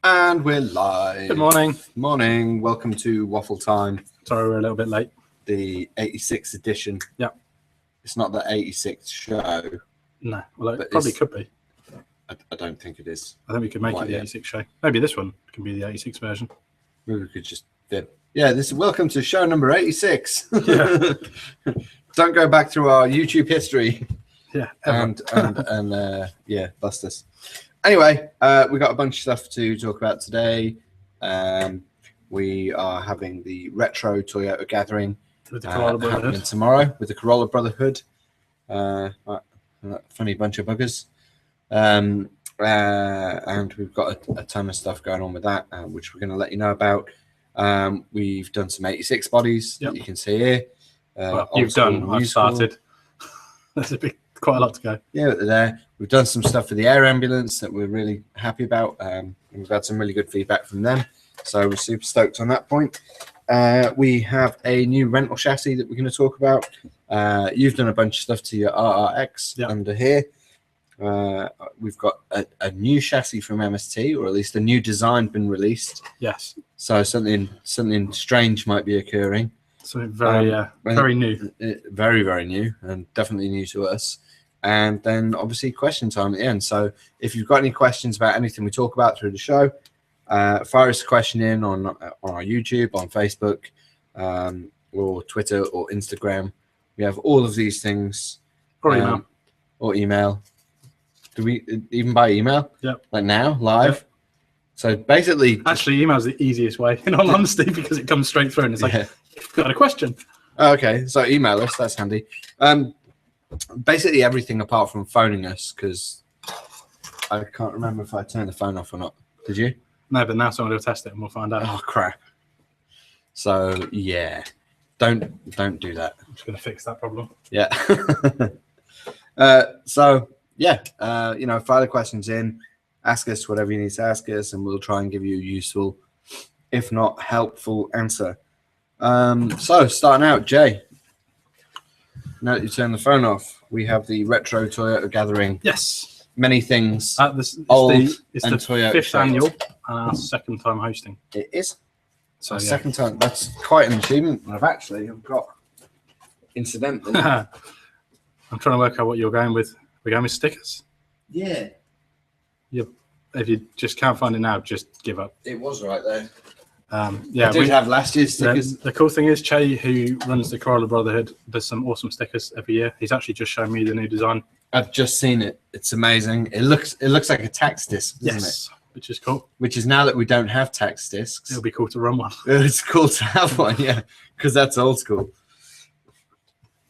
And we're live. Good morning. Morning. Welcome to Waffle Time. Sorry, we're a little bit late. The 86th edition. Yeah. It's not the 86th show. No, well, it probably could be. I don't think it is. I think we could make it the 86 show. Maybe this one can be the 86 version. Maybe we could just this is welcome to show number 86. Yeah. Don't go back through our YouTube history. Yeah. And bust us. Anyway, we got a bunch of stuff to talk about today. We are having the retro Toyota gathering with the Corolla Brotherhood happening tomorrow with the Corolla Brotherhood. Funny bunch of buggers. And we've got a ton of stuff going on with that, which we're going to let you know about. We've done some 86 bodies that you can see here. Well, you've done. I've started. There's quite a lot to go. Yeah, they're there. We've done some stuff for the air ambulance that we're really happy about. And we've had some really good feedback from them. So we're super stoked on that point. We have a new rental chassis that we're going to talk about. You've done a bunch of stuff to your RRX under here. We've got a new chassis from MST, or at least a new design been released. Yes. So something strange might be occurring. Something very new. Very, very new, and definitely new to us. And then obviously question time at the end. So if you've got any questions about anything we talk about through the show, fire us a question in on our YouTube, on Facebook, or Twitter or Instagram. We have all of these things. Or email. Do we even by email? Yep. Like now, live? Yep. So basically... Actually, email's the easiest way, in all honesty, because it comes straight through and it's like, you've got a question. Okay, so email us. That's handy. Basically everything apart from phoning us, because I can't remember if I turned the phone off or not. Did you? No, but now someone will test it and we'll find out. Oh, crap. So, yeah. Don't do that. I'm just going to fix that problem. Yeah. Fire the questions in, ask us whatever you need to ask us, and we'll try and give you a useful, if not helpful, answer. So starting out, Jay, now that you turn the phone off, we have the retro Toyota gathering. Yes. Many things. It's the Toyota 5th annual and our second time hosting. It is. So second time. That's quite an achievement. I've got incidentally. I'm trying to work out what you're going with. We're going with stickers? Yeah. If you just can't find it now, just give up. It was right there. I did have last year's stickers. The cool thing is, Che, who runs the Corolla Brotherhood, does some awesome stickers every year. He's actually just shown me the new design. I've just seen it. It's amazing. It looks like a tax disc, doesn't it? Which is cool. Which is now that we don't have tax discs. It'll be cool to run one. It's cool to have one, yeah, because that's old school.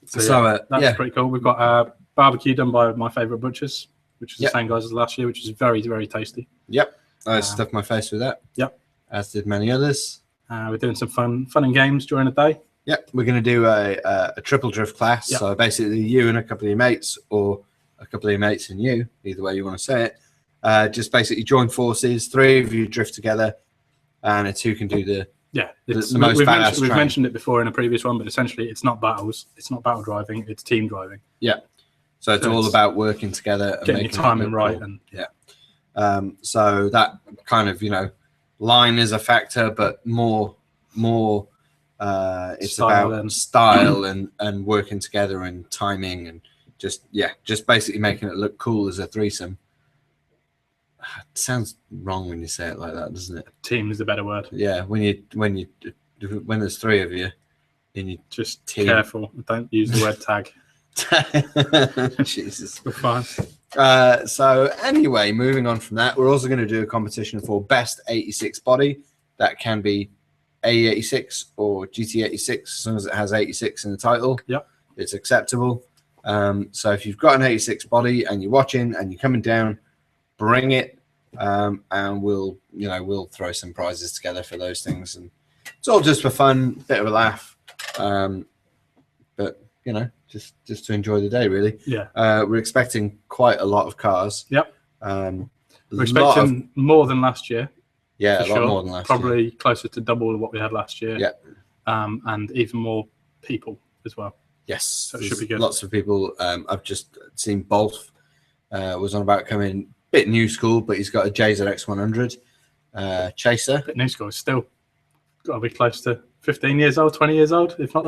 So that's pretty cool. We've got a barbecue done by my favourite butchers, which is the same guys as last year, which is very, very tasty. Yep. I stuffed my face with that. Yep. As did many others. We're doing some fun and games during the day. Yep. We're going to do a triple drift class. Yep. So basically you and a couple of your mates, or a couple of your mates and you, either way you want to say it, just basically join forces. 3 of you drift together, and it's who can do the most badass. We've mentioned it before in a previous one, but essentially it's not battles. It's not battle driving. It's team driving. Yeah. So it's all about working together and getting your timing right. And so that kind of, line is a factor, but more it's about style and working together and timing and just basically making it look cool as a threesome. It sounds wrong when you say it like that, doesn't it? Team is the better word. Yeah, when there's 3 of you, and you just careful. Don't use the word tag. Jesus, we're fine. So anyway, moving on from that, we're also going to do a competition for best 86 body. That can be AE86 or GT86, as long as it has 86 in the title. Yep, it's acceptable. So if you've got an 86 body and you're watching and you're coming down, bring it, and we'll throw some prizes together for those things, and it's all just for fun, bit of a laugh, but just to enjoy the day, really. Yeah. We're expecting quite a lot of cars. Yep. We're expecting more than last year. Yeah, a lot more than last year. Probably closer to double what we had last year. Yeah. And even more people as well. Yes. So it should be good. Lots of people. I've just seen Bolf was on about coming, bit new school, but he's got a JZX 100. Chaser. But new school is still got to be close to 15 years old, 20 years old, if not.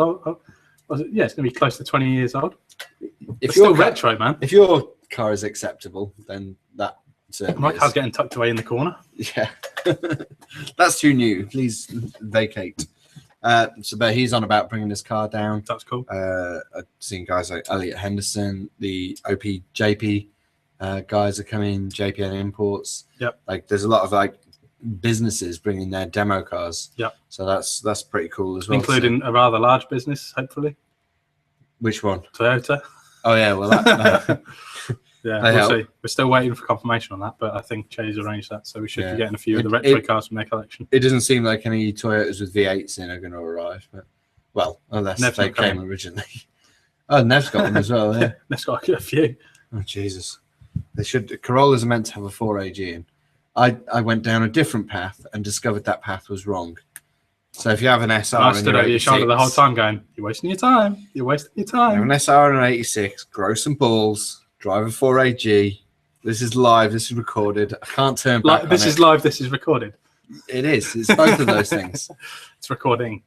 Yeah, it's going to be close to 20 years old. If you're still retro, man. If your car is acceptable, then that my car's getting tucked away in the corner. Yeah, that's too new. Please vacate. But he's on about bringing his car down. That's cool. I've seen guys like Elliot Henderson, the OPJP guys are coming, JPN Imports. Yep. Like there's a lot of like businesses bringing their demo cars. Yep. So that's pretty cool as well. Including a rather large business, hopefully. Which one? Toyota. Oh yeah, well that. Yeah, we'll see. We're still waiting for confirmation on that, but I think Chase arranged that, so we should be getting a few of the retro cars from their collection. It doesn't seem like any Toyotas with V8s in are going to arrive, but well, unless Nev's they came originally. Oh, Nev's got them as well. Yeah, Nev's got a few. Oh Jesus, they should. Corollas are meant to have a 4AG in. I went down a different path and discovered that path was wrong. So if you have an SR, I stood over your shoulder the whole time, going, "You're wasting your time. You're wasting your time." You have an SR and an 86. Grow some balls. Drive a 4AG. This is live. This is recorded. I can't turn back. This is live. This is recorded. It is. It's both of those things. It's recording.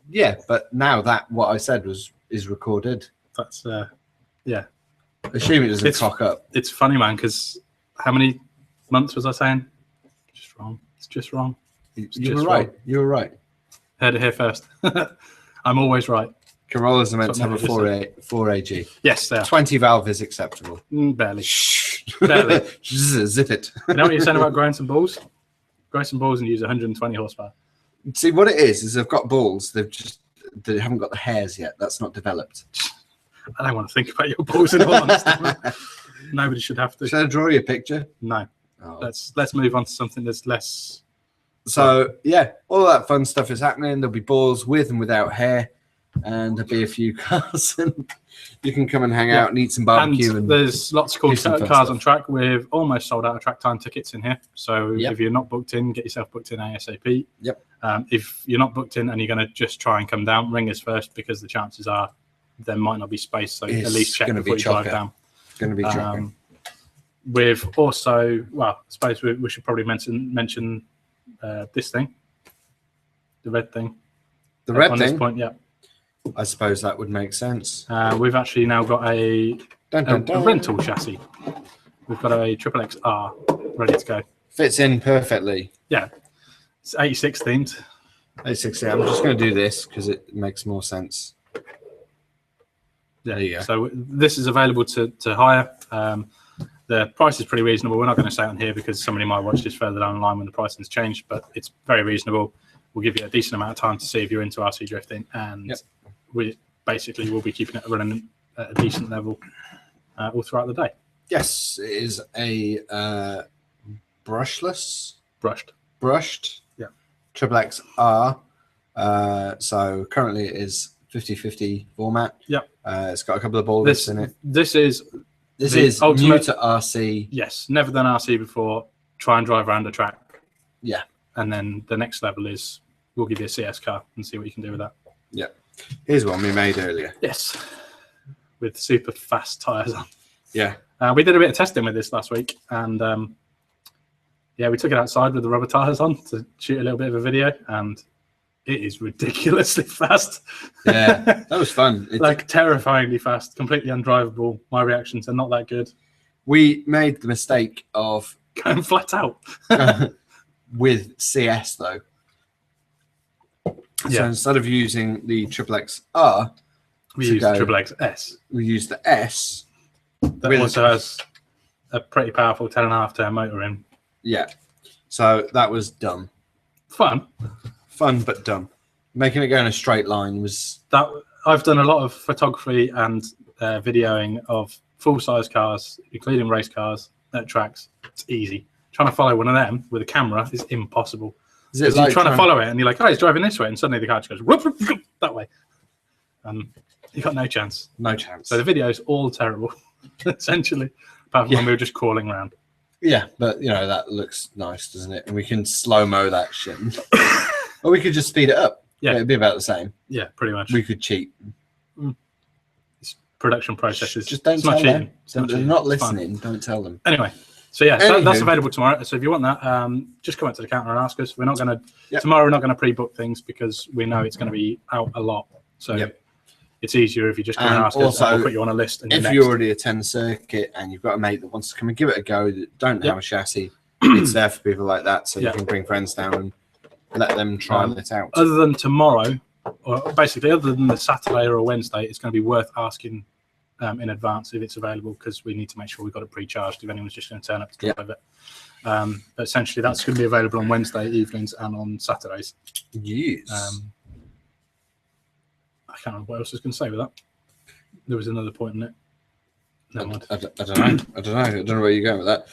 Yeah, but now that what I said is recorded. That's yeah. Assume it doesn't cock up. It's funny, man, because how many months was I saying? Just wrong. It's just wrong. You were right. You were right. Heard it here first. I'm always right. Corollas are meant to have a 4AG. Yes, they are. 20 valve is acceptable. Barely. Barely. Zip it. You know what you're saying about growing some balls? Grow some balls and use 120 horsepower. See, what it is they've got balls. They haven't got the hairs yet. That's not developed. I don't want to think about your balls in all honesty. Nobody should have to. Should I draw you a picture? No. Oh. Let's move on to something that's less. So, yeah, all that fun stuff is happening. There'll be balls with and without hair. And there'll be a few cars, and you can come and hang out and eat some barbecue. And there's lots of cool cars on track. We've almost sold out of track time tickets in here. So if you're not booked in, get yourself booked in ASAP. Yep. If you're not booked in and you're going to just try and come down, ring us first because the chances are there might not be space. So at least check before you drive down. It's going to be chocker. We've also, well, I suppose we should probably mention this thing, the red thing. The red on thing? This point, yeah. I suppose that would make sense. We've actually now got a rental chassis. We've got a XXR ready to go. Fits in perfectly. Yeah. It's 86 themed. 86, yeah. I'm just going to do this because it makes more sense. There you go. So this is available to hire. The price is pretty reasonable. We're not going to say it on here because somebody might watch this further down the line when the pricing's changed, but it's very reasonable. We'll give you a decent amount of time to see if you're into RC drifting, and we basically will be keeping it running at a decent level all throughout the day. Yes, it is a brushed. Yeah. XXR. So currently it is 50/50 format. Yep. It's got a couple of ball lifts in it. This is ultimate, new to RC. Yes, never done RC before. Try and drive around a track. Yeah. And then the next level is we'll give you a CS car and see what you can do with that. Yeah. Here's one we made earlier. Yes. With super fast tyres on. Yeah. We did a bit of testing with this last week, and we took it outside with the rubber tyres on to shoot a little bit of a video, and it is ridiculously fast. Yeah, that was fun. Terrifyingly fast, completely undrivable. My reactions are not that good. We made the mistake of going flat out. With CS, though. Yeah. So instead of using the XXR, we used the XXS. We used the S. That also has a pretty powerful 10.5 turn motor in. Yeah. So that was dumb. Fun, but dumb. Making it go in a straight line was... that. I've done a lot of photography and videoing of full-size cars, including race cars at tracks. It's easy. Trying to follow one of them with a camera is impossible. Because you're trying to follow it and you're like, oh, he's driving this way, and suddenly the car just goes whoop, whoop, whoop, that way. You got no chance. No chance. So the video is all terrible, essentially, apart from when we were just crawling around. Yeah, but that looks nice, doesn't it? And we can slow-mo that shit. Or we could just speed it up. Yeah, it'd be about the same. Yeah, pretty much. We could cheat. It's production processes. Just don't tell them. They're not listening. Don't tell them. Anyway, So yeah, that's available tomorrow. So if you want that, just come up to the counter and ask us. We're not going to tomorrow. We're not going to pre-book things because we know it's going to be out a lot. So it's easier if you just come and ask us. And we'll put you on a list. And if you already attend the circuit and you've got a mate that wants to come and give it a go, that don't have a chassis, it's there for people like that. So you can bring friends down and let them try it out. Other than tomorrow, or basically other than the Saturday or a Wednesday, it's going to be worth asking in advance if it's available, because we need to make sure we've got it pre-charged if anyone's just going to turn up to drive it. But essentially, that's going to be available on Wednesday evenings and on Saturdays. Yes. I can't remember what else I was going to say with that. There was another point in it. Never mind. I don't know. I don't know where you're going with that.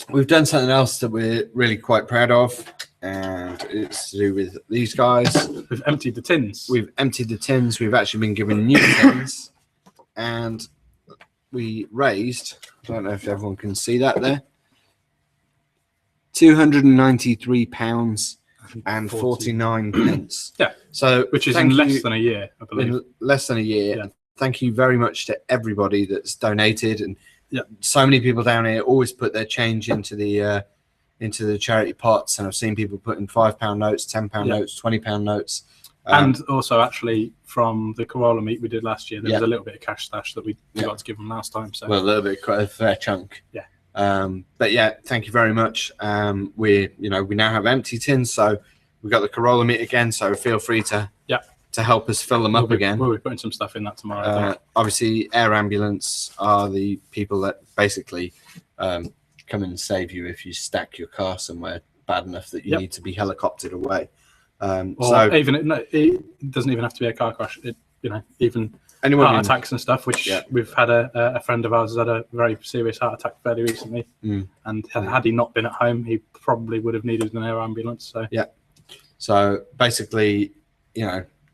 We've done something else that we're really quite proud of, and it's to do with these guys. We've emptied the tins. We've emptied the tins. We've actually been given new tins, and we raised, I don't know if everyone can see that there, £293 and 49 pence. Yeah. So which is in less than a year, I believe. In less than a year. Yeah. Thank you very much to everybody that's donated, and so many people down here always put their change into the charity pots, and I've seen people putting £5 notes, £10 notes, £20 notes. And also, actually, from the Corolla meet we did last year, there was a little bit of cash stash that we got to give them last time. So a little bit, quite a fair chunk. Yeah. But yeah, thank you very much. We now have empty tins, so we've got the Corolla meet again. So feel free to help us fill them up again. We'll be putting some stuff in that tomorrow. Obviously, air ambulance are the people that basically come and save you if you stack your car somewhere bad enough that you need to be helicoptered away. It doesn't even have to be a car crash. Even heart attacks and stuff, which we've had a friend of ours has had a very serious heart attack fairly recently. And had he not been at home, he probably would have needed an air ambulance. So basically,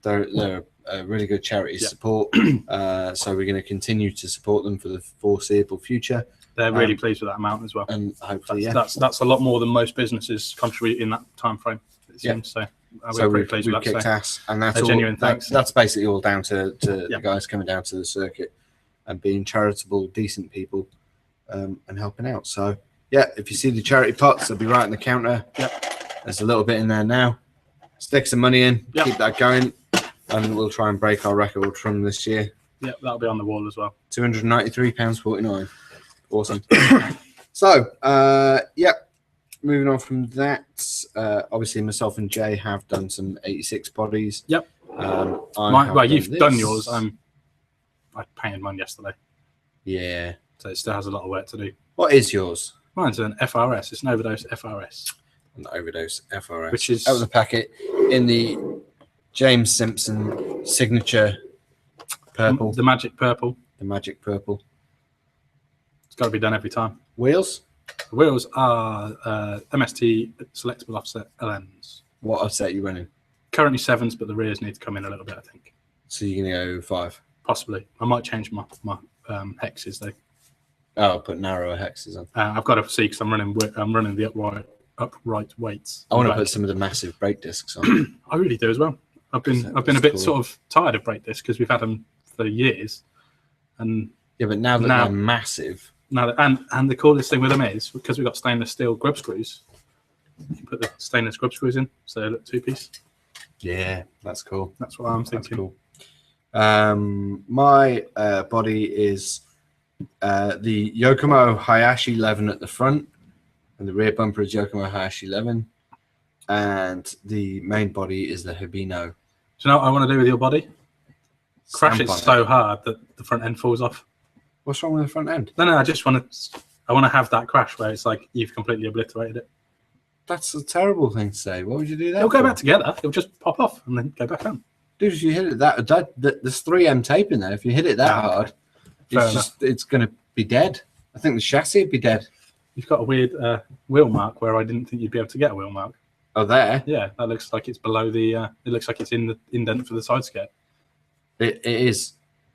they're a really good charity support. So we're going to continue to support them for the foreseeable future. They're really pleased with that amount as well. And hopefully, that's a lot more than most businesses contribute in that time frame, it seems. So we're pretty pleased with that. Kicked ass, and that's genuine thanks. That's basically all down to the guys coming down to the circuit and being charitable, decent people, and helping out. So if you see the charity pots, they'll be right on the counter. There's a little bit in there now. Stick some money in, keep that going, and we'll try and break our record from this year. Yeah, that'll be on the wall as well. £293.49. Awesome. So, moving on from that, obviously myself and Jay have done some 86 bodies. Yep. You've done yours. I painted mine yesterday. Yeah. So it still has a lot of work to do. What is yours? Mine's an FRS. It's an Overdose FRS. An Overdose FRS. Which is out of the packet in the James Simpson signature purple. The magic purple. The magic purple. It's got to be done every time. Wheels? The wheels are MST selectable offset LMs. What offset are you running? Currently 7s, but the rears need to come in a little bit, I think. So you're going to go 5? Possibly. I might change my hexes though. Oh, I'll put narrower hexes on. I've got to see because I'm running the upright weights. I want to put some of the massive brake discs on. I really do as well. I've been a bit sort of tired of brake discs because we've had them for years, and but now that they're massive. And the coolest thing with them is because we've got stainless steel grub screws. You can put the stainless grub screws in, so they look 2-piece. Yeah, that's cool. That's what I'm thinking. That's cool. My body is the Yokomo Hayashi 11 at the front, and the rear bumper is Yokomo Hayashi 11, and the main body is the Hibino. Do you know what I want to do with your body? Crash it so hard that the front end falls off. What's wrong with the front end? No, I just want to have that crash where it's like you've completely obliterated it. That's a terrible thing to say. Why would you do that? It'll go back together. It'll just pop off and then go back on. Dude, if you hit it there's 3M tape in there. If you hit it that hard, it's going to be dead. I think the chassis would be dead. You've got a weird wheel mark where I didn't think you'd be able to get a wheel mark. Oh, there? Yeah, that looks like it's below the. It looks like it's in the indent for the side skirt. It is.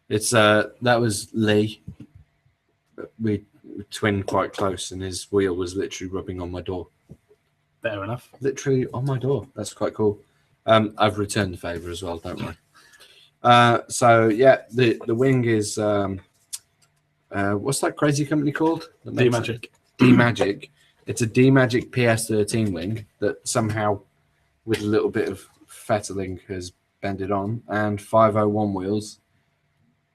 It's that was Lee. We twinned quite close, and his wheel was literally rubbing on my door. Fair enough. Literally on my door. That's quite cool. I've returned the favour as well. Don't worry. So yeah, the wing is What's that crazy company called? D-Magic. D-Magic. It's a D-Magic PS13 wing that somehow, with a little bit of fettling, has bended on, and 501 wheels.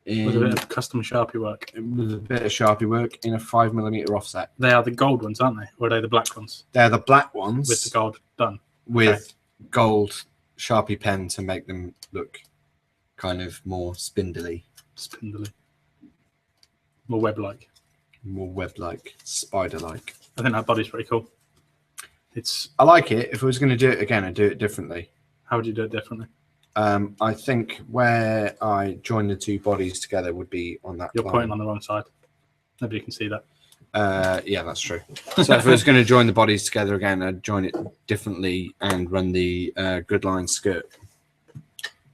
With a bit of custom Sharpie work. With a bit of Sharpie work in a 5mm offset. They are the gold ones, aren't they? Or are they the black ones? They're the black ones. With the gold done. With gold Sharpie pen to make them look kind of more spindly. More web-like. More web-like, spider-like. I think that body's pretty cool. I like it. If I was going to do it again, I'd do it differently. How would you do it differently? I think where I join the two bodies together would be on that. You're pointing on the wrong side. Nobody can see that. Yeah, that's true. So if I was going to join the bodies together again, I'd join it differently and run the good line skirt,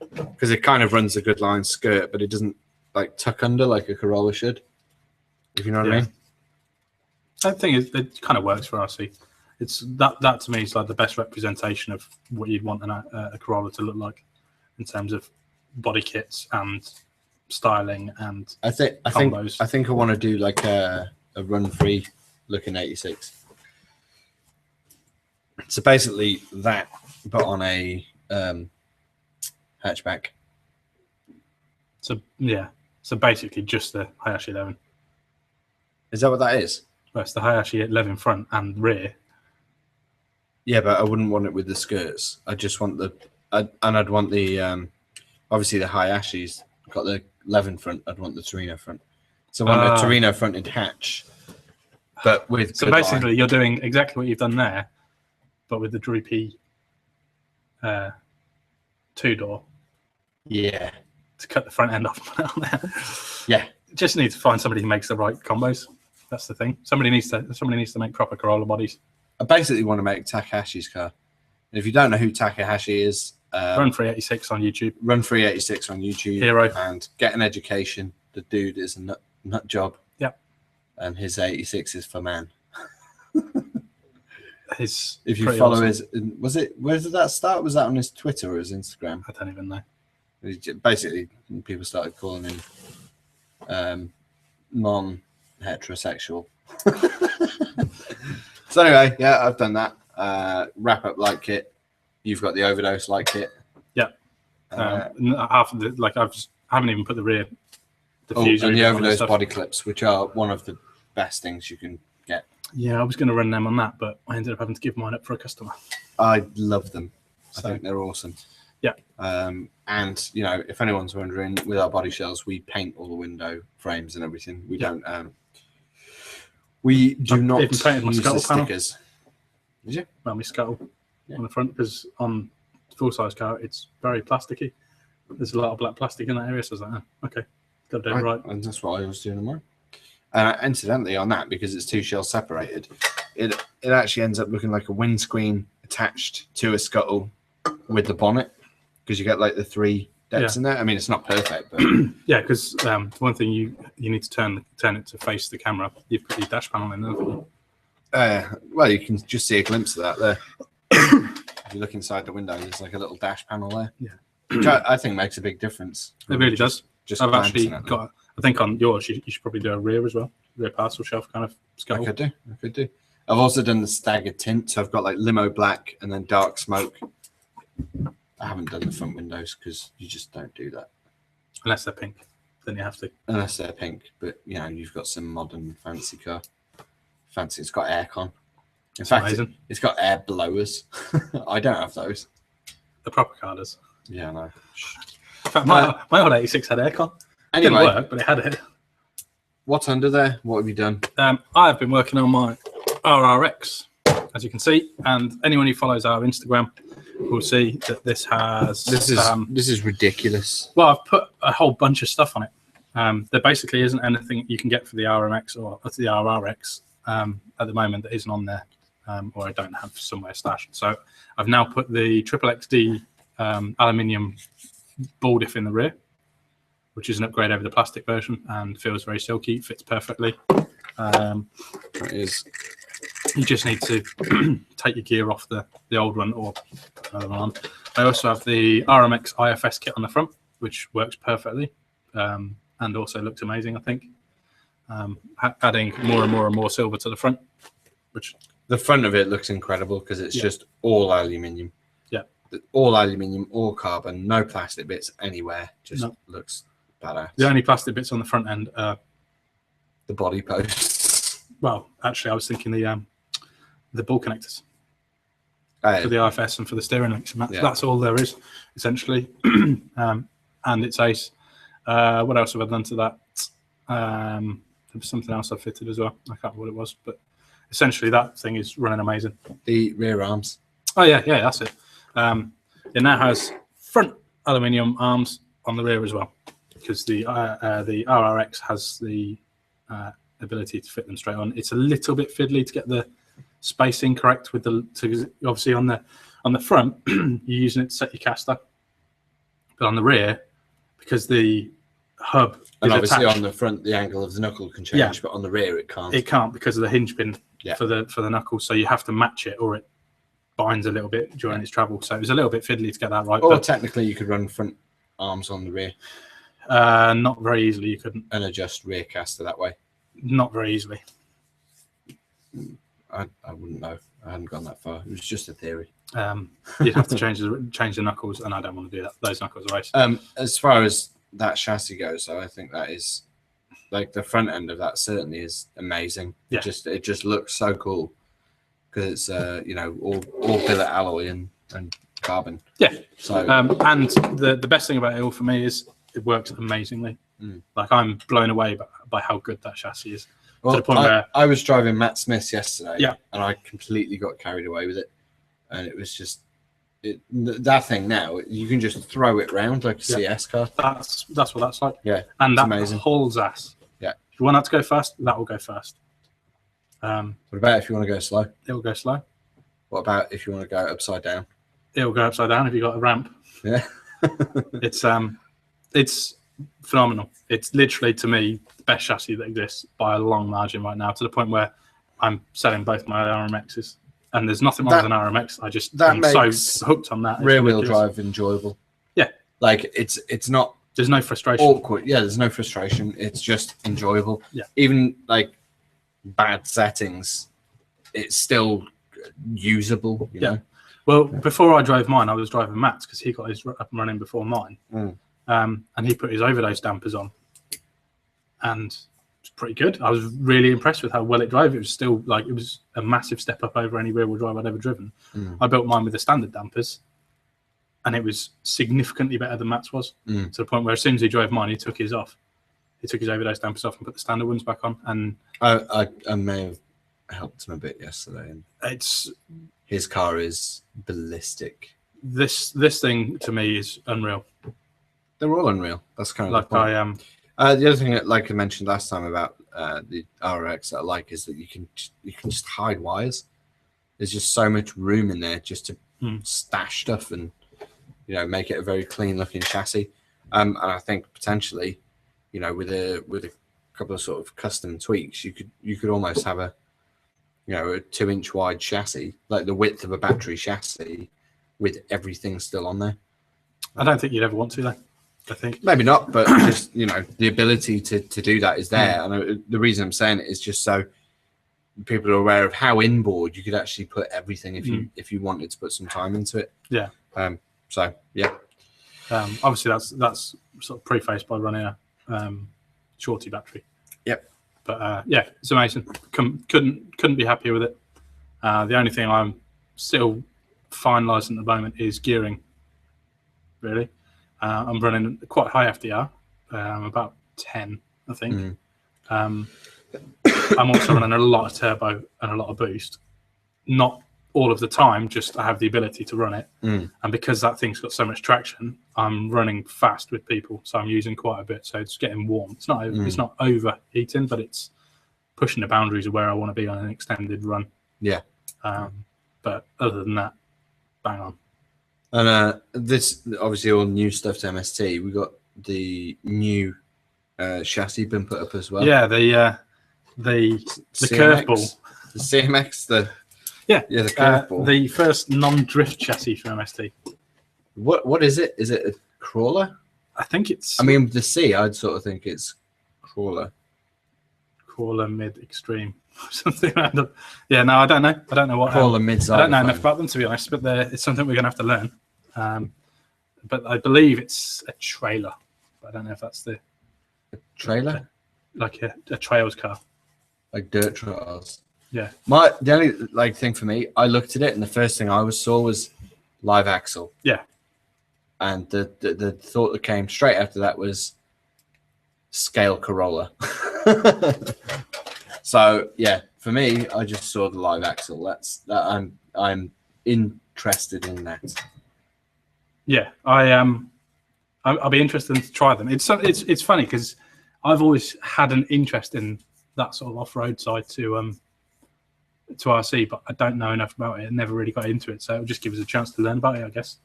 because it kind of runs the good line skirt, but it doesn't like tuck under like a Corolla should. If you know what I mean. I think it kind of works for RC. It's that to me is like the best representation of what you'd want a Corolla to look like in terms of body kits and styling and combos. I think I want to do like a run-free looking 86. So basically that, but on a hatchback. So yeah, so basically just the Hayashi 11. Is that what that is? Well, it's the Hayashi 11 front and rear. Yeah, but I wouldn't want it with the skirts. I just want I'd want the obviously the Hayashi's got the 11 front. I'd want the Torino front. So I want a Torino fronted hatch, but with so basically you're doing exactly what you've done there, but with the droopy 2-door. Yeah. To cut the front end off and put it on there. Yeah. Just need to find somebody who makes the right combos. That's the thing. Somebody needs to make proper Corolla bodies. I basically want to make Takahashi's car. And if you don't know who Takahashi is, Run 386 on YouTube. Run 386 on YouTube. Hero. And get an education. The dude is a nut job. Yep. And his 86 is for man. If you follow his, where did that start? Was that on his Twitter or his Instagram? I don't even know. Basically, people started calling him non-heterosexual. So anyway, yeah, I've done that. Wrap up light kit. You've got the overdose light kit. Yeah. Half of I haven't even put the rear diffuser and the overdose body clips, which are one of the best things you can get. Yeah, I was going to run them on that, but I ended up having to give mine up for a customer. I love them. I think they're awesome. Yeah. And you know, if anyone's wondering, with our body shells, we paint all the window frames and everything. We don't. We do not even painted my use scuttle the stickers. Did you? Well, my scuttle on the front, because on full size car it's very plasticky. There's a lot of black plastic in that area, so I was like, okay, got to do it right. And that's what I was doing in mine. Incidentally, on that, because it's two shells separated, it actually ends up looking like a windscreen attached to a scuttle with the bonnet, because you get like the 3 depths in there. I mean, it's not perfect, but yeah, because one thing you need to turn it to face the camera. You've got your dash panel in there. Well, you can just see a glimpse of that there. If you look inside the window, there's like a little dash panel there. Yeah, which I think makes a big difference. It really does. I've actually got. I think on yours, you should probably do a rear as well, rear parcel shelf kind of scuttle. I could do. I've also done the staggered tint, so I've got like limo black and then dark smoke. I haven't done the front windows because you just don't do that unless they're pink. Then you have to. Unless they're pink, but you know, you've got some modern fancy car. Fancy, it's got aircon. In fact, it's got air blowers. I don't have those. The proper car does. Yeah, I know. In fact, my old 86 had aircon. Anyway, didn't work, but it had it. What's under there? What have you done? I have been working on my RRX, as you can see, and anyone who follows our Instagram will see that this is ridiculous. Well, I've put a whole bunch of stuff on it. There basically isn't anything you can get for the RMX or the RRX at the moment that isn't on there, or I don't have somewhere stashed. So I've now put the Triple XD aluminium ball diff in the rear, which is an upgrade over the plastic version and feels very silky, fits perfectly. It is. You just need to take your gear off the old one or put another one on. I also have the RMX IFS kit on the front, which works perfectly and also looks amazing, I think. adding more and more silver to the front, which the front of it looks incredible because it's just all aluminium. Yeah, all aluminium, all carbon, no plastic bits anywhere. Just looks badass. The only plastic bits on the front end are the body posts. Well, actually, I was thinking the ball connectors for the IFS and for the steering links. That's all there is, essentially. And it's ace. What else have I done to that? There was something else I fitted as well. I can't remember what it was, but essentially that thing is running amazing. The rear arms. Oh yeah, that's it. It now has front aluminium arms on the rear as well, because the RRX has the ability to fit them straight on. It's a little bit fiddly to get the spacing correct with obviously on the front you're using it to set your caster, but on the rear, because the hub and obviously attached, on the front the angle of the knuckle can change, but on the rear it can't because of the hinge pin for the knuckle, so you have to match it or it binds a little bit during its travel. So it was a little bit fiddly to get that right. Or technically you could run front arms on the rear. Not very easily. You couldn't. And adjust rear caster that way. Not very easily. I wouldn't know. I hadn't gone that far. It was just a theory. You'd have to change the knuckles, and I don't want to do that. Those knuckles are race. As far as that chassis goes, though, I think that is like the front end of that certainly is amazing. Yeah. It just looks so cool because it's all billet alloy and carbon. Yeah. So and the best thing about it all for me is it works amazingly. Like I'm blown away by how good that chassis is. Well, to the point where I was driving Matt Smith's yesterday, yeah, and I completely got carried away with it, and it was just that thing. Now you can just throw it around like a CS car. That's what that's like. Yeah, and that amazing. hauls ass. Yeah, if you want that to go fast, that will go fast. What about if you want to go slow? It will go slow. What about if you want to go upside down? It will go upside down if you got a ramp. Yeah, it's phenomenal. It's literally, to me, the best chassis that exists by a long margin right now, to the point where I'm selling both my RMXs, and there's nothing wrong with an RMX. I'm so hooked on that. Rear wheel drive enjoyable. Yeah, like it's not. There's no frustration. Awkward. Yeah, there's no frustration. It's just enjoyable. Yeah, even like bad settings, it's still usable. You know. Well, before I drove mine, I was driving Matt's because he got his up and running before mine. And he put his overdose dampers on, and it's pretty good. I was really impressed with how well it drove. It was still it was a massive step up over any rear wheel drive I'd ever driven. I built mine with the standard dampers, and it was significantly better than Matt's was, to the point where as soon as he drove mine, he took his off. He took his overdose dampers off and put the standard ones back on. And I may have helped him a bit yesterday. And his car is ballistic. This thing to me is unreal. They're all unreal. That's kind of like the point. The other thing that, like I mentioned last time about the RX that I like is that you can just hide wires. There's just so much room in there just to stash stuff and make it a very clean looking chassis. And I think potentially, with a couple of sort of custom tweaks, you could almost have a 2-inch wide chassis, like the width of a battery chassis, with everything still on there. I don't think you'd ever want to, though. I think maybe not, but just the ability to do that is there. And the reason I'm saying it is just so people are aware of how inboard you could actually put everything if you wanted to put some time into it. Yeah. So yeah. Obviously that's sort of prefaced by running a shorty battery. Yep. But it's amazing. Couldn't be happier with it. The only thing I'm still finalising at the moment is gearing. Really. I'm running quite high FDR, about 10, I think. I'm also running a lot of turbo and a lot of boost. Not all of the time, just I have the ability to run it. And because that thing's got so much traction, I'm running fast with people, so I'm using quite a bit. So it's getting warm. It's not overheating, but it's pushing the boundaries of where I want to be on an extended run. Yeah. But other than that, bang on. And this obviously all new stuff to MST. We got the new chassis been put up as well. Yeah, the curveball, the CMX, the curveball, the first non-drift chassis for MST. What is it? Is it a crawler? I think it's. I mean, with the C, I'd sort of think it's crawler. Corolla Mid Extreme, something random. Yeah, no, I don't know. I don't know what Corolla Mid. I don't know enough about them, to be honest. But it's something we're gonna have to learn. But I believe it's a trailer. But I don't know if that's the trailer, like a trails car, like dirt trails. Yeah. The only thing for me, I looked at it and the first thing I saw was live axle. Yeah. And the thought that came straight after that was scale Corolla. So yeah, for me, I just saw the live axle. I'm interested in that. Yeah, I'll be interested to try them. It's funny because I've always had an interest in that sort of off-road side to RC, but I don't know enough about it and never really got into it. So it'll just give us a chance to learn about it, I guess.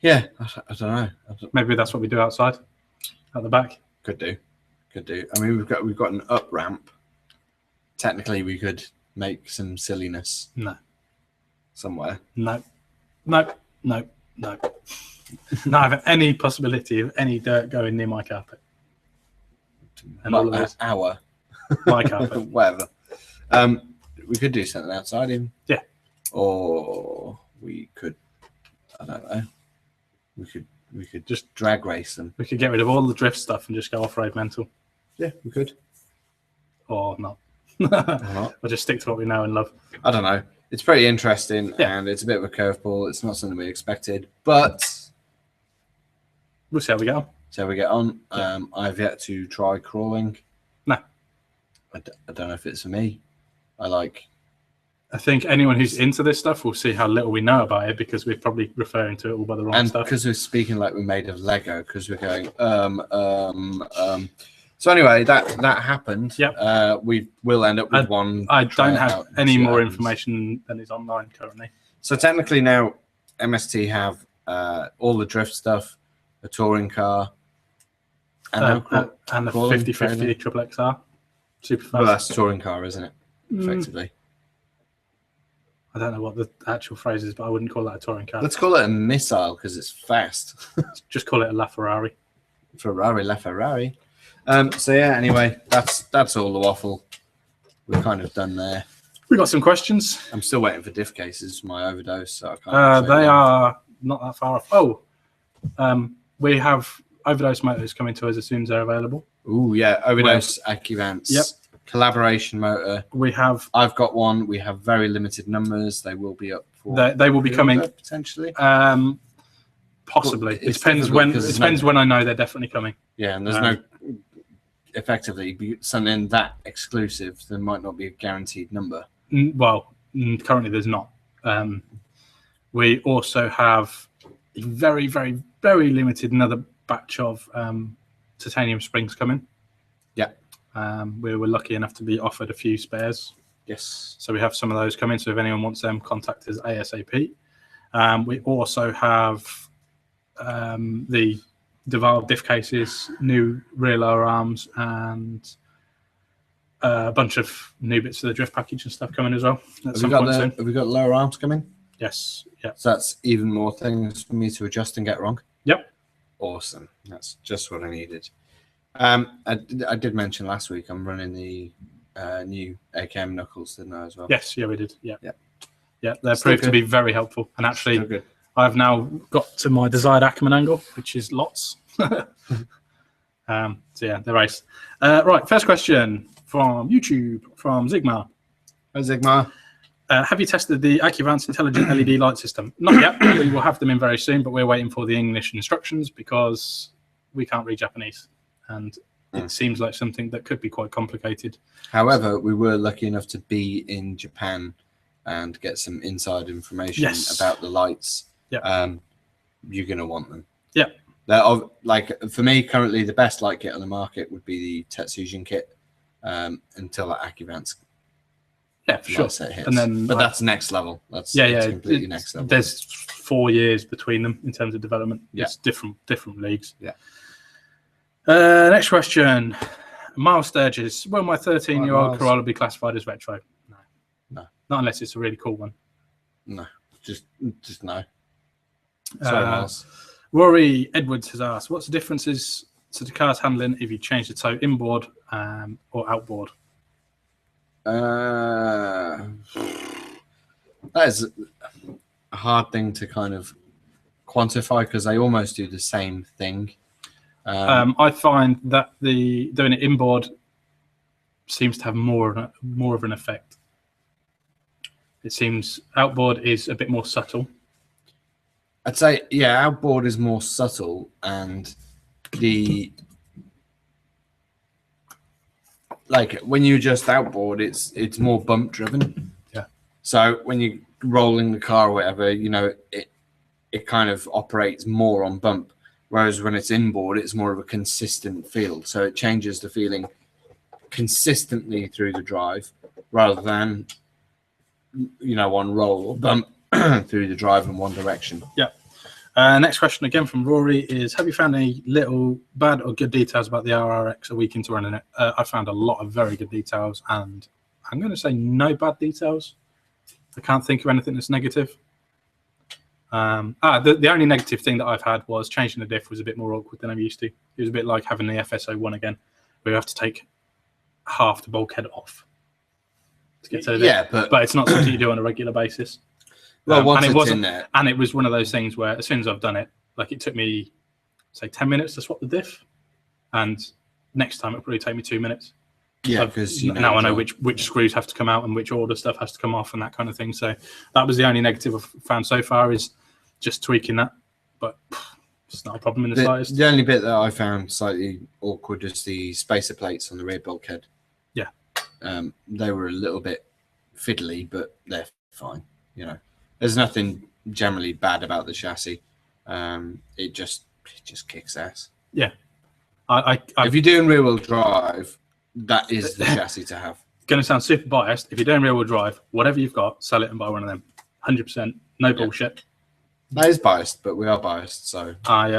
Yeah, I don't know. Maybe that's what we do outside, at the back. Could do. I mean, we've got an up ramp. Technically, we could make some silliness. No. Somewhere. No. Not having any possibility of any dirt going near my carpet. And all of this. Our. My carpet. Whatever. We could do something outside him. Yeah. Or we could, I don't know. We could just drag race them. We could get rid of all the drift stuff and just go off-road mental. Yeah, we could. Or not. Or not. Or just stick to what we know and love. I don't know. It's pretty interesting, yeah. And it's a bit of a curveball. It's not something we expected, but we'll see how we get on. I've yet to try crawling. No. I don't know if it's for me. I think anyone who's into this stuff will see how little we know about it because we're probably referring to it all by the wrong stuff. And because we're speaking like we're made of Lego, because we're going, So anyway, that happened. Yep. We will end up with one. I don't have any more information than is online currently. So technically now, MST have all the drift stuff, a touring car, and the 50/50 Triple XR. Super fast. Well, that's a touring car, isn't it? Effectively. I don't know what the actual phrase is, but I wouldn't call that a touring car. Let's call it a missile because it's fast. Just call it a LaFerrari. LaFerrari. So yeah, anyway, that's all the waffle. We're kind of done there. We got some questions. I'm still waiting for diff cases for my overdose, so I can't. They are not that far off. Oh, we have overdose motors coming to us as soon as they're available. Oh yeah, overdose Accuvance. Yep. Collaboration motor. I've got one. We have very limited numbers. They will be up for. They will be coming potentially. Possibly. It depends when I know they're definitely coming. Yeah, and there's no effectively something that exclusive. There might not be a guaranteed number. Well, currently there's not. We also have a very, very, very limited another batch of titanium springs coming. Yeah. We were lucky enough to be offered a few spares. Yes. So we have some of those coming. So if anyone wants them, contact us ASAP. We also have the Deval diff cases, new rear lower arms, and a bunch of new bits of the drift package and stuff coming as well. Have we got lower arms coming? Yes. Yeah. So that's even more things for me to adjust and get wrong. Yep. Awesome. That's just what I needed. I did mention last week I'm running the new AKM knuckles, didn't I, as well? Yes. Yeah, we did. Yeah. Yeah. Yeah. They're proved to be very helpful, and actually, I've now got to my desired Ackerman angle, which is lots. So yeah, they're race. Right. First question from YouTube from Zigmar. Hi, Zigmar. Have you tested the Accuvance intelligent LED light system? Not yet. We will have them in very soon, but we're waiting for the English instructions because we can't read Japanese. And it seems like something that could be quite complicated. However, we were lucky enough to be in Japan and get some inside information about the lights. Yeah. You're going to want them. Yeah. They're for me, currently, the best light kit on the market would be the Tetsujin kit until that Accuvance. Yeah, for sure. And then, but that's next level. That's completely next level. There's 4 years between them in terms of development. Yeah. It's different leagues. Yeah. Next question. Miles Sturgis. Will my 13-year-old Corolla be classified as retro? No. No. Not unless it's a really cool one. No. Just no. Sorry, Miles. Rory Edwards has asked, what's the differences to the car's handling if you change the toe inboard or outboard? That is a hard thing to kind of quantify because they almost do the same thing. I find that doing it inboard seems to have more of an effect. It seems outboard is a bit more subtle. I'd say, yeah, outboard is more subtle, and when you adjust outboard, it's more bump driven. Yeah. So when you're rolling the car or whatever, it kind of operates more on bump. Whereas when it's inboard, it's more of a consistent feel. So it changes the feeling consistently through the drive rather than, on roll or bump through the drive in one direction. Yeah. Next question again from Rory is, have you found any little bad or good details about the RRX a week into running it? I found a lot of very good details, and I'm going to say no bad details. I can't think of anything that's negative. The only negative thing that I've had was changing the diff was a bit more awkward than I'm used to. It was a bit like having the FS01 again, where you have to take half the bulkhead off to get to the diff. But it's not something you do on a regular basis. Well, once and it it's wasn't, in there. And it was one of those things where as soon as I've done it, like it took me, say, 10 minutes to swap the diff, and next time it'll probably take me 2 minutes. Yeah, because now I know which screws have to come out and which order stuff has to come off and that kind of thing. So that was the only negative I've found so far, is just tweaking that. But it's not a problem in the slightest. The only bit that I found slightly awkward is the spacer plates on the rear bulkhead. Yeah. They were a little bit fiddly, but they're fine. There's nothing generally bad about the chassis. It just kicks ass. Yeah. If you're doing rear wheel drive, that is the chassis to have. Going to sound super biased. If you're doing rear wheel drive, whatever you've got, sell it and buy one of them. 100%. No bullshit. That is biased, but we are biased. So I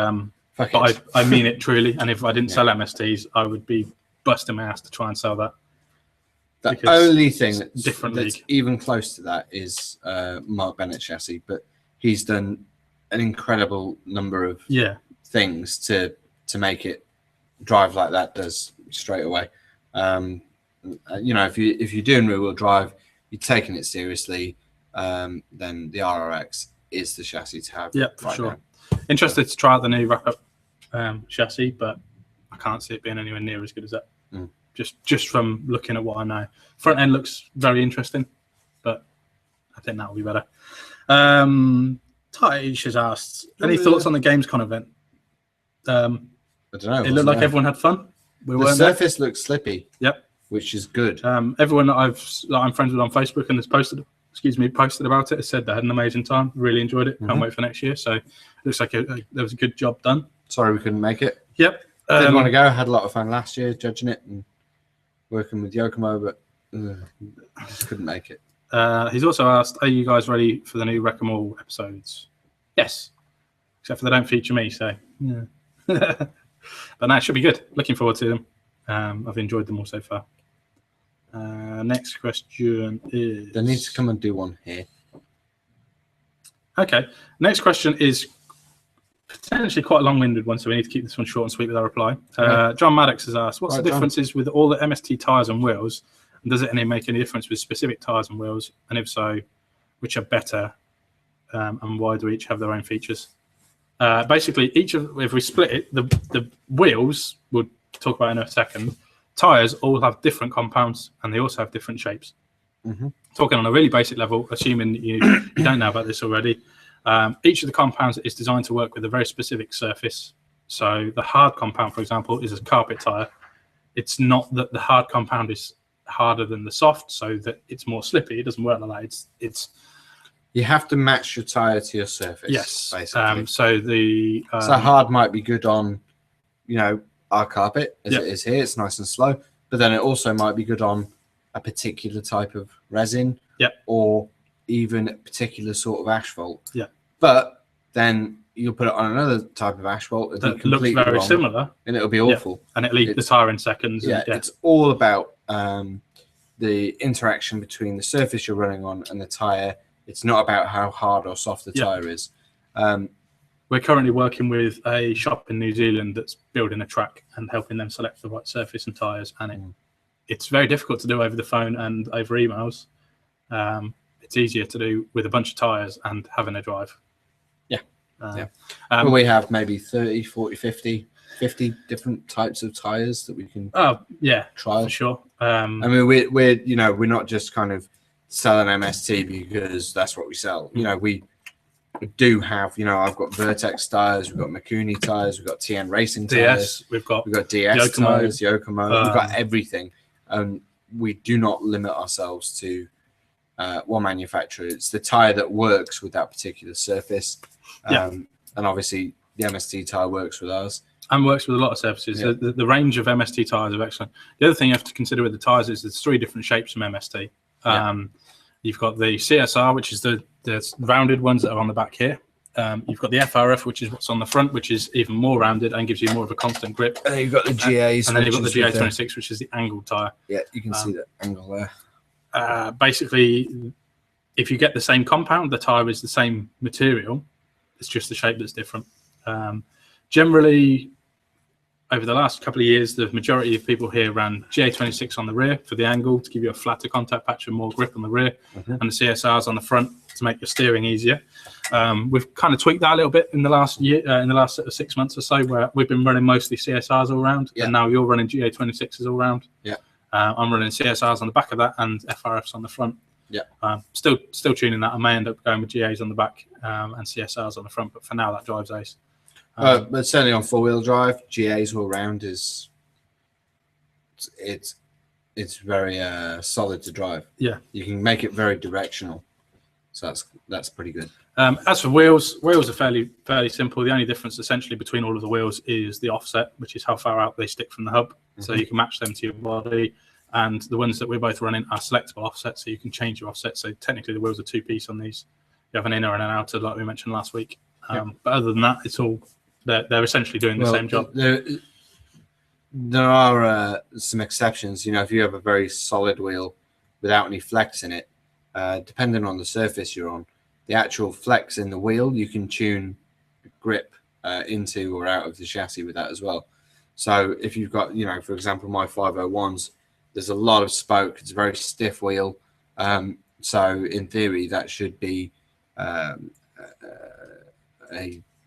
mean it truly. And if I didn't sell MSTs, I would be busting my ass to try and sell that. The only thing that's even close to that is Mark Bennett's chassis, but he's done an incredible number of things to make it drive like that does straight away. If you're doing rear wheel drive, you're taking it seriously, then the RRX is the chassis to have. Yeah, for sure. Interested to try out the new wrap-up chassis, but I can't see it being anywhere near as good as that. Just from looking at what I know. Front end looks very interesting, but I think that will be better. Tish has asked, any thoughts on the Gamescom event? I don't know. It looked like everyone had fun. The surface looks slippy. Yep. Which is good. Everyone that I'm friends with on Facebook and has posted about it has said they had an amazing time. Really enjoyed it. Can't wait for next year. So it looks like there was a good job done. Sorry we couldn't make it. Yep. Didn't want to go. Had a lot of fun last year judging it and working with Yokomo, but just couldn't make it. He's also asked, are you guys ready for the new Wreck 'Em All episodes? Yes. Except for they don't feature me, so yeah. But no, it should be good. Looking forward to them. I've enjoyed them all so far. Next question is... They need to come and do one here. Okay. Next question is potentially quite a long-winded one, so we need to keep this one short and sweet with our reply. John Maddox has asked, what's the differences with all the MST tyres and wheels? And does it make any difference with specific tyres and wheels? And if so, which are better? And why do each have their own features? Basically, if we split it, the wheels, we'll talk about in a second, tyres all have different compounds and they also have different shapes. Talking on a really basic level, assuming you don't know about this already, each of the compounds is designed to work with a very specific surface. So the hard compound, for example, is a carpet tyre. It's not that the hard compound is harder than the soft, so that it's more slippy. It doesn't work like that. It's you have to match your tyre to your surface. Yes. Basically. So hard might be good on, our carpet as it is here. It's nice and slow, but then it also might be good on a particular type of resin. Or even a particular sort of asphalt. But then you'll put it on another type of asphalt that looks very similar, and it'll be awful. And it leaves the tire in seconds. It's all about the interaction between the surface you're running on and the tire. It's not about how hard or soft the tire is. we're currently working with a shop in New Zealand that's building a track and helping them select the right surface and tyres. And it's very difficult to do over the phone and over emails. It's easier to do with a bunch of tyres and having a drive. Well, we have maybe 30, 40, 50 different types of tyres that we can trial for sure. I mean, we're not just kind of selling MST because that's what we sell. We do have, I've got Vertex tyres, we've got Mikuni tyres, we've got TN Racing tyres, we've got DS tyres, Yokomo, we've got everything. And we do not limit ourselves to one manufacturer. It's the tyre that works with that particular surface. And obviously the MST tyre works with ours. And works with a lot of surfaces. Yeah. The range of MST tyres are excellent. The other thing you have to consider with the tyres is there's 3 different shapes from MST. You've got the CSR, which is the rounded ones that are on the back here. You've got the FRF, which is what's on the front, which is even more rounded and gives you more of a constant grip. And then you've got the GAs. And then you've got the GA26, which is the angled tyre. Yeah, you can see the angle there. Basically, if you get the same compound, the tyre is the same material. It's just the shape that's different. Generally, over the last couple of years, the majority of people here ran GA26 on the rear for the angle to give you a flatter contact patch and more grip on the rear, and the CSRs on the front to make your steering easier. We've kind of tweaked that a little bit in the last year, in the last 6 months or so, where we've been running mostly CSRs all round, and now you're running GA26s all round. I'm running CSRs on the back of that and FRFs on the front. Still tuning that. I may end up going with GAs on the back and CSRs on the front, but for now that drives ace. But certainly on 4-wheel drive, GAs all round it's very solid to drive. You can make it very directional, so that's pretty good. As for wheels are fairly simple. The only difference essentially between all of the wheels is the offset, which is how far out they stick from the hub. So you can match them to your body. And the ones that we're both running are selectable offsets, so you can change your offset. So technically the wheels are 2-piece on these. You have an inner and an outer, like we mentioned last week. But other than that, it's all they're essentially doing the same job. There are some exceptions. If you have a very solid wheel without any flex in it, depending on the surface you're on, the actual flex in the wheel, you can tune grip into or out of the chassis with that as well. So if you've got, for example, my 501s, there's a lot of spoke. It's a very stiff wheel. So in theory, that should be a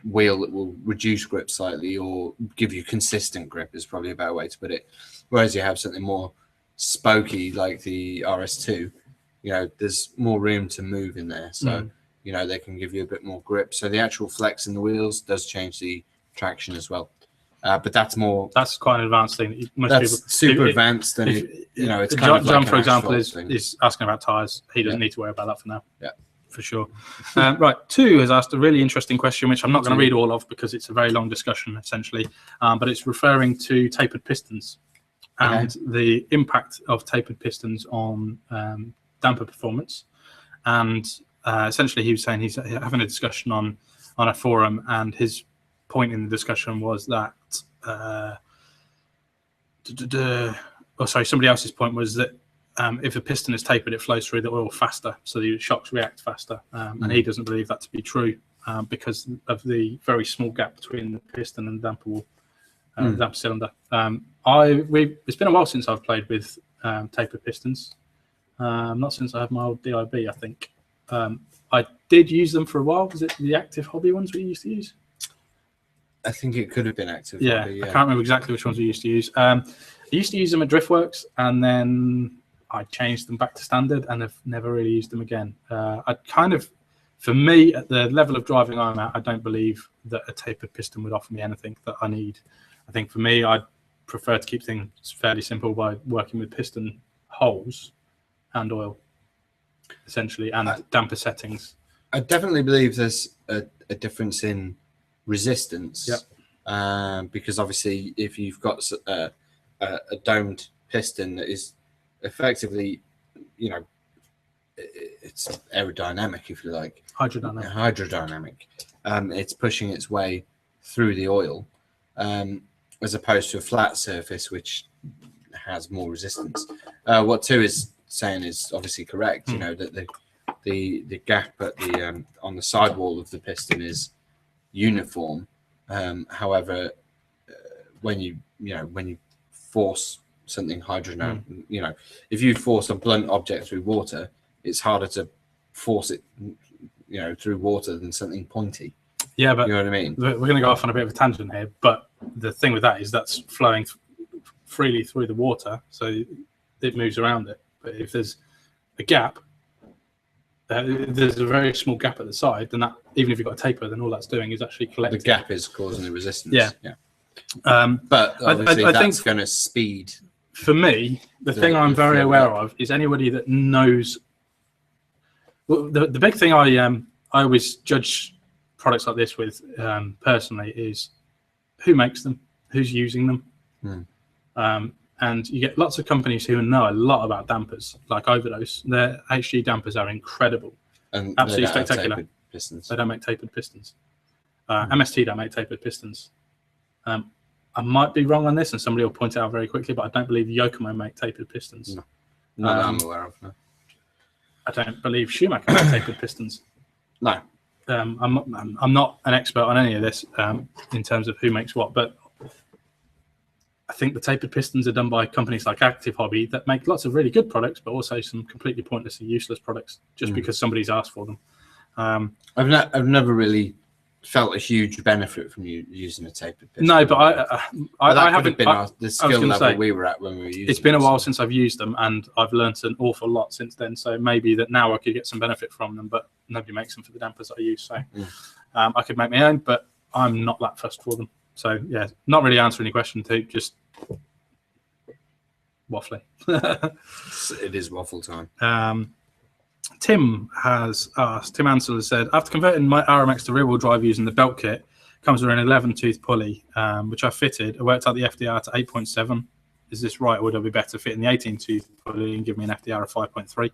wheel that will reduce grip slightly or give you consistent grip is probably a better way to put it. Whereas you have something more spokey like the RS2, there's more room to move in there. So, they can give you a bit more grip. So the actual flex in the wheels does change the traction as well. But that's quite an advanced thing. Super advanced. And it's kind of like John, for example, is asking about tyres. He doesn't need to worry about that for now. For sure. Right, 2 has asked a really interesting question, which I'm not going to read all of because it's a very long discussion, essentially. But it's referring to tapered pistons and the impact of tapered pistons on damper performance. And essentially, he was saying he's having a discussion on a forum, and his point in the discussion was that somebody else's point was that if a piston is tapered, it flows through the oil faster, so the shocks react faster. And he doesn't believe that to be true because of the very small gap between the piston and the damper wall, damper cylinder. It's been a while since I've played with tapered pistons. Not since I had my old DIB, I think. I did use them for a while. Was it the Active Hobby ones we used to use? I think it could have been Active Hobby. I can't remember exactly which ones we used to use. I used to use them at Driftworks, and then I changed them back to standard, and I've never really used them again. For me, at the level of driving I'm at, I don't believe that a tapered piston would offer me anything that I need. I think for me, I'd prefer to keep things fairly simple by working with piston holes and oil, essentially, and damper settings. I definitely believe there's a difference in resistance. Because obviously, if you've got a domed piston that is effectively, it's aerodynamic, if you like. Hydrodynamic. It's pushing its way through the oil, as opposed to a flat surface, which has more resistance. What 2 is saying is obviously correct. That the gap at the on the sidewall of the piston is uniform. However, when you force something hydrodynamic, if you force a blunt object through water, it's harder to force it, through water than something pointy. Yeah, but you know what I mean? We're going to go off on a bit of a tangent here. But the thing with that is that's flowing freely through the water, so it moves around it. But if there's a gap, there's a very small gap at the side, then that, even if you've got a taper, then all that's doing is actually collecting. The gap is causing the resistance. Yeah. But obviously I that's think going to speed. For me, the thing I'm very aware of is anybody that knows. Well, the big thing I always judge products like this with personally is who makes them, who's using them. And you get lots of companies who know a lot about dampers, like Overdose. Their HG dampers are incredible, And absolutely spectacular. Pistons. They don't make tapered pistons. MST don't make tapered pistons. I might be wrong on this, and somebody will point it out very quickly, but I don't believe Yokomo make tapered pistons. No. Not that I'm aware of. No. I don't believe Schumacher make tapered pistons. No. I'm not an expert on any of this in terms of who makes what, but I think the tapered pistons are done by companies like Active Hobby that make lots of really good products, but also some completely pointless and useless products just because somebody's asked for them. I've never really felt a huge benefit from you using a tapered piston. No, but I haven't been the skill level we were at when we were using. It's been a while since I've used them, and I've learned an awful lot since then. So maybe that now I could get some benefit from them, but nobody makes them for the dampers that I use. So I could make my own, but I'm not that fussed for them. So yeah, not really answering any question too, just waffling. It is waffle time. Tim has asked, Tim Ansel has said, after converting my RMX to rear-wheel drive using the belt kit, comes with an 11-tooth pulley, which I fitted. I worked out the FDR to 8.7. Is this right, or would it be better fitting the 18-tooth pulley and give me an FDR of 5.3?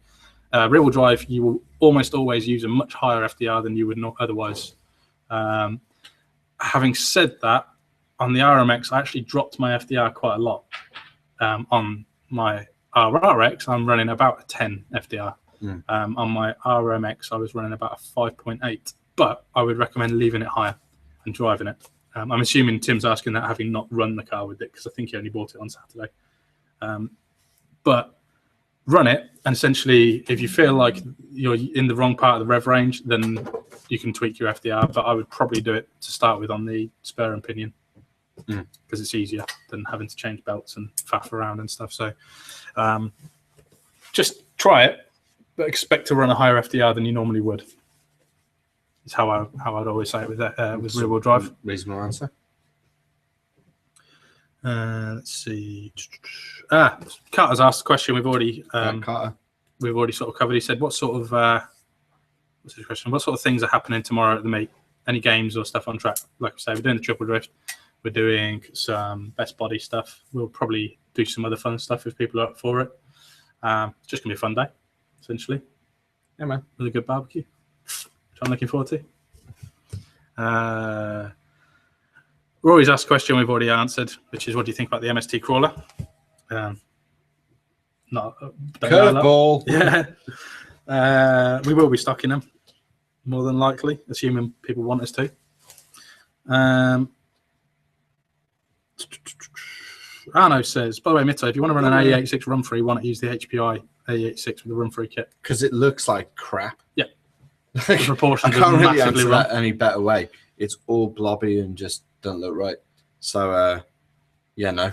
Rear-wheel drive, you will almost always use a much higher FDR than you would not otherwise. Having said that, on the RMX, I actually dropped my FDR quite a lot. On my RRX, I'm running about a 10 FDR. On my RMX, I was running about a 5.8, but I would recommend leaving it higher and driving it. I'm assuming Tim's asking that having not run the car with it, because I think he only bought it on Saturday. But run it, and essentially, if you feel like you're in the wrong part of the rev range, then you can tweak your FDR, but I would probably do it to start with on the spur and pinion, because it's easier than having to change belts and faff around and stuff. So just try it, but expect to run a higher FDR than you normally would. Is how I'd always say it with rear-wheel drive. Reasonable answer. Let's see. Carter's asked a question we've already sort of covered. He said, "What sort of what's his question? What sort of things are happening tomorrow at the meet? Any games or stuff on track?" Like I say, we're doing the triple drift. We're doing some best body stuff. We'll probably do some other fun stuff if people are up for it. It's just gonna be a fun day, essentially. Yeah, man. With a good barbecue, which I'm looking forward to. Rory's asked a question we've already answered, which is, what do you think about the MST crawler? Curveball. Yeah. We will be stocking them, more than likely, assuming people want us to. Arno says, by the way, Mitto, if you want to run an AE86 run free, why not use the HPI AE86 with the run free kit? Because it looks like crap. Yeah. The proportions I can't really massively answer wrong. that any better way. It's all blobby and just don't look right. So, yeah, no.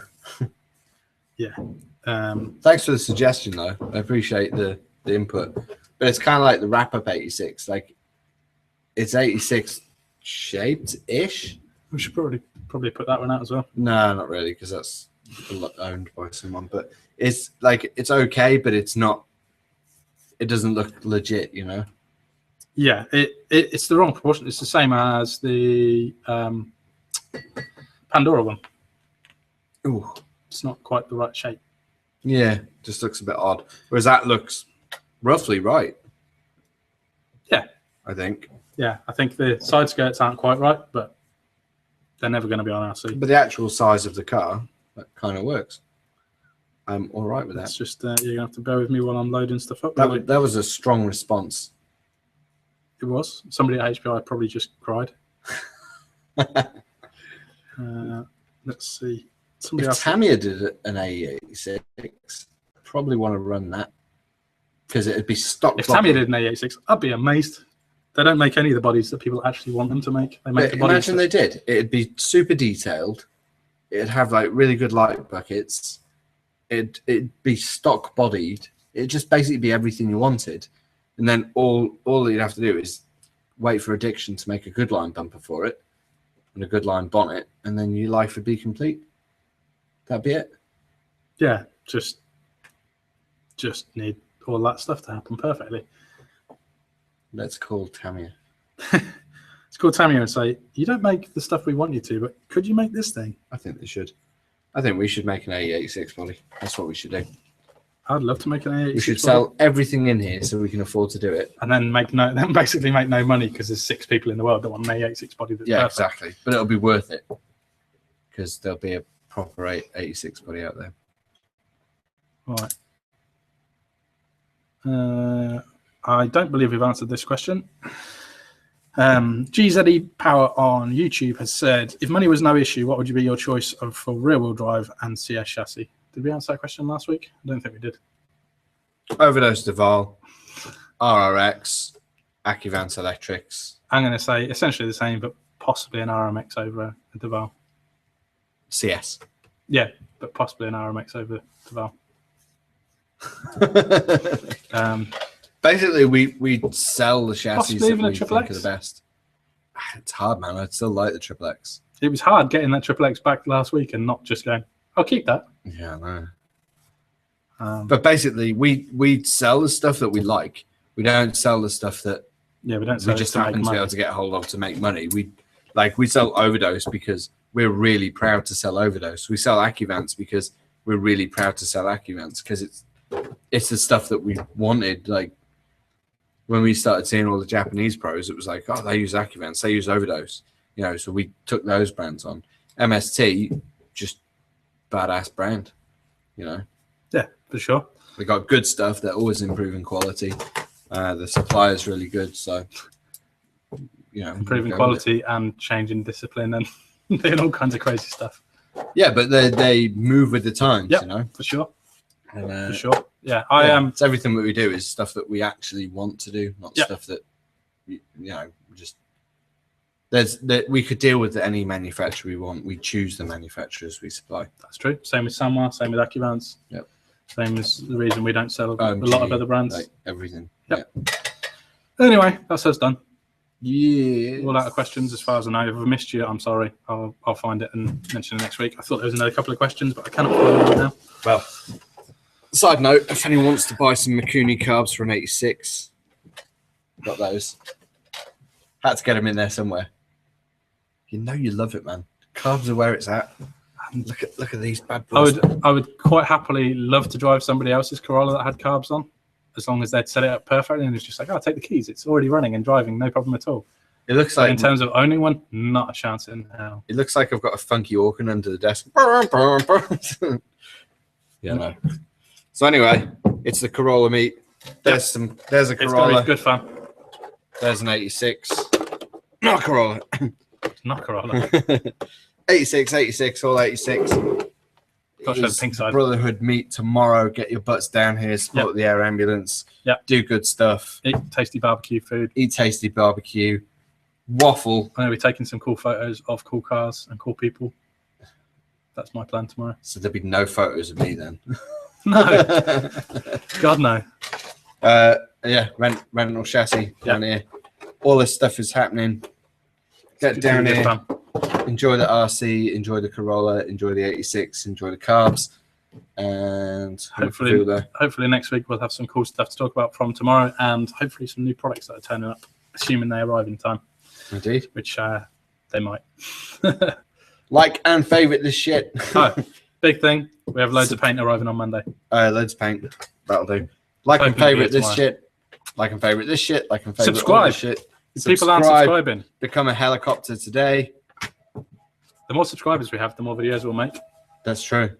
Yeah. Thanks for the suggestion, though. I appreciate the input. But it's kind of like the wrap-up 86. Like, it's 86 shaped-ish. We should probably put that one out as well. No, not really, because that's owned by someone. But it's like, it's okay, but it's not. It doesn't look legit, you know. Yeah, it's the wrong proportion. It's the same as the Pandora one. Ooh, it's not quite the right shape. Yeah, just looks a bit odd. Whereas that looks roughly right. Yeah, I think. Yeah, I think the side skirts aren't quite right, but they're never going to be on RC. But the actual size of the car, that kind of works. I'm all right with that. It's just you're going to have to bear with me while I'm loading stuff up. That was a strong response. It was. Somebody at HPI probably just cried. Let's see. If Tamiya did an A86, probably want to run that because it'd be stock. If Tamiya did an A86, I'd be amazed. They don't make any of the bodies that people actually want them to make. They make the bodies. Imagine they did. It'd be super detailed. It'd have like really good light buckets. It'd be stock bodied. It'd just basically be everything you wanted. And then all you'd have to do is wait for Addiction to make a good line bumper for it and a good line bonnet, and then your life would be complete. That'd be it. Yeah, just need all that stuff to happen perfectly. Let's call Tamiya. Let's call Tamiya and say, you don't make the stuff we want you to, but could you make this thing? I think they should. I think we should make an A86 body. That's what we should do. I'd love to make an A86 We should sell everything in here so we can afford to do it. And then basically make no money because there's 6 people in the world that want an A86 body that's perfect. Exactly. But it'll be worth it because there'll be a proper 86 body out there. All right. I don't believe we've answered this question. GZE Power on YouTube has said, if money was no issue, what would be your choice for rear-wheel drive and CS chassis? Did we answer that question last week? I don't think we did. Overdose Deval, RRX, Accuvance Electrics. I'm going to say essentially the same, but possibly an RMX over a Deval. CS. Yeah, but possibly an RMX over Deval. Basically, we sell the chassis that even we a think XXX? are the best. It's hard, man. I'd still like the XXX. It was hard getting that XXX back last week and not just going, I'll keep that. Yeah, I know. But basically, we sell the stuff that we like. We don't sell the stuff that we just happen to be able to get hold of to make money. We sell Overdose because we're really proud to sell Overdose. We sell Accuvance because we're really proud to sell Accuvance because it's the stuff that we wanted. Like when we started seeing all the Japanese pros, it was like, oh, they use Accuvance, they use Overdose, so we took those brands on. MST, just badass brand, Yeah, for sure. They got good stuff. They're always improving quality. The supply is really good, so improving quality and changing discipline and doing all kinds of crazy stuff. Yeah, but they move with the times, for sure. And, for sure. Yeah, I am. It's everything that we do is stuff that we actually want to do, not stuff that just. We could deal with any manufacturer we want. We choose the manufacturers we supply. That's true. Same with Sanwa, same with Accuvance. Yep. Same as the reason we don't sell a lot of other brands. Like everything. Yep. Anyway, that's us done. Yeah. All out of questions as far as I know. If I've missed you, I'm sorry. I'll find it and mention it next week. I thought there was another couple of questions, but I cannot find it right now. Well, side note, if anyone wants to buy some Mikuni carbs for an 86, got those. Had to get them in there somewhere. You love it, man. Carbs are where it's at. And look at these bad boys. I would quite happily love to drive somebody else's Corolla that had carbs on, as long as they'd set it up perfectly and it's just like, oh, take the keys. It's already running and driving, no problem at all. It looks like in terms of owning one, not a chance in hell. It looks like I've got a funky organ under the desk. No. So anyway, it's the Corolla meet. There's a Corolla. It's gonna be good fun. There's an 86. Not Corolla. Not Corolla. 86, all 86. Got to show the pink side. Brotherhood meet tomorrow. Get your butts down here. Support the air ambulance. Do good stuff. Eat tasty barbecue food. Eat tasty barbecue. Waffle. I'm going to be taking some cool photos of cool cars and cool people. That's my plan tomorrow. So there'll be no photos of me then. No. God, no. Rental chassis down here. All this stuff is happening. Get down here. Fun. Enjoy the RC, enjoy the Corolla, enjoy the 86, enjoy the carbs, and hopefully next week we'll have some cool stuff to talk about from tomorrow, and hopefully some new products that are turning up, assuming they arrive in time. Indeed. Which they might. Like and favourite this shit. Big thing. We have loads of paint arriving on Monday. Loads of paint. That'll do. Like and favourite this shit. Like and favourite this shit. Like and favourite all this shit. People aren't subscribing. Become a helicopter today. The more subscribers we have, the more videos we'll make. That's true.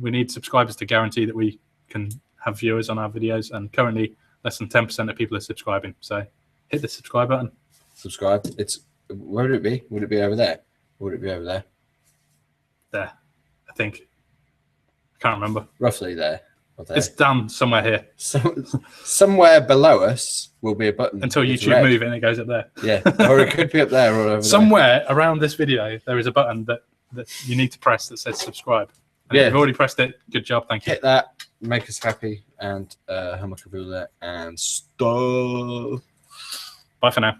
We need subscribers to guarantee that we can have viewers on our videos, and currently less than 10% of people are subscribing. So hit the subscribe button. Subscribe. It's Where would it be? Would it be over there? Or would it be over there? There, I think. I can't remember. Roughly there. Or there. It's down somewhere here. Somewhere below us will be a button. Until YouTube move and it goes up there. Yeah, or it could be up there or over somewhere around this video, there is a button that you need to press that says subscribe. And if you've already pressed it, good job, thank you. Hit that, make us happy, and Hamakabula and stuff. Bye for now.